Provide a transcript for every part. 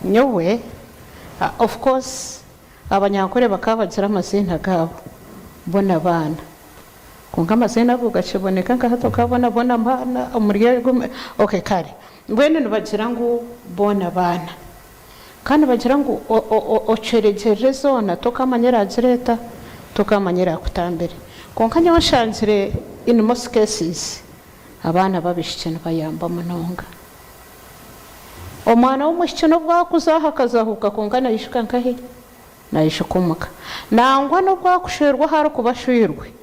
nyowe of course abanyankore bakabagira amazina gabo bona bana kunga amazina avuga kiboneka nka hato kabona bona bana umuriyego okay kare mbwene nibagira ngo bona bana kandi bagira ngo ocerejeje zona tokamanyera zireta tokamanyera kutambere konka nyoshanzire in most cases abana babishikene bayamba munonga omwana w'umushikino bwakuzaha kazahuka kongana yishika nkahe nayishukumuka nangwa no bwakusherwa haro kubashwirwe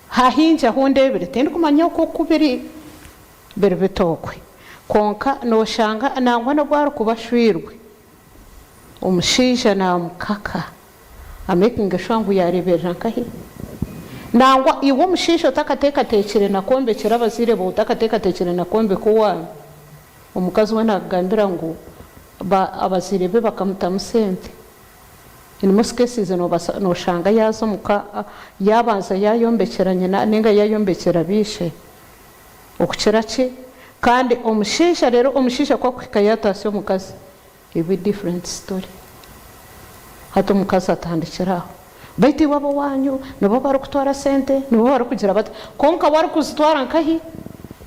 hahinja hundebere tindi kumanya uko kubiri berbetokwe konka no shanga nangwa no bwaro kubashwirwe umushisha na mukaka amaking shwangu yarebera nkahe nangwa iwo mushisho takateka tekere na kombe kirabazire bo takateka tekere na kombe kuwa umukazi we nagambira ngo abazirebe bakamuta musente in most cases no shanga yazo muka yabanza yayombekeranye nenga yayombekera bishe okukirachi kandi omushisha rero omushisha kwa kwikayatasi omukazi ibi different story hato mukazi atandikiraho baiti wabo wanyu nabo bari kutwara sente nabo bari kugira bata konka bari kuzitwara nkahi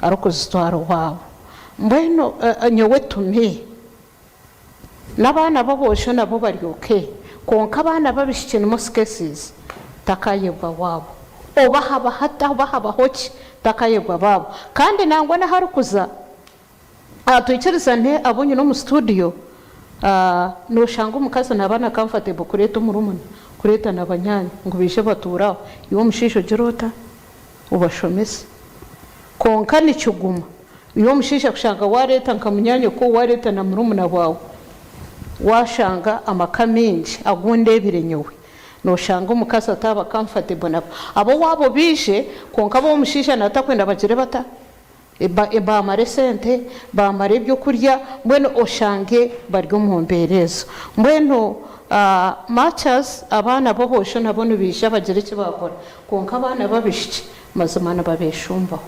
ari kuzitwara wabo mbeno nyowe tume nabana babosho nabo bari okay konka abana babishikene most cases takayebwa wabo obahaba hata bahaba hoki takayebwa babo kandi nangwa na harukuza atwikiriza nte abonye no mu studio no shanga umukazi nabana comfortable kureta umurumuna kureta nabanyanya ngo bishe baturaho iwo mushisho girota ubashomese konka ni cyuguma iyo mushisha kushanga wareta nkamunyanye ko wareta na murumuna wawe washanga amakaminji agundebire nyowe no shanga umukasa ataba comfortable nabo abo wabo bishe konka bo mushisha natakwenda bagire bata eba maresente ba mare byo kurya mbweno oshange baryo muhomberezo mbweno matches abana bo bosho nabone bisha bagire kibakora konka abana babishye mazimana babeshumbaho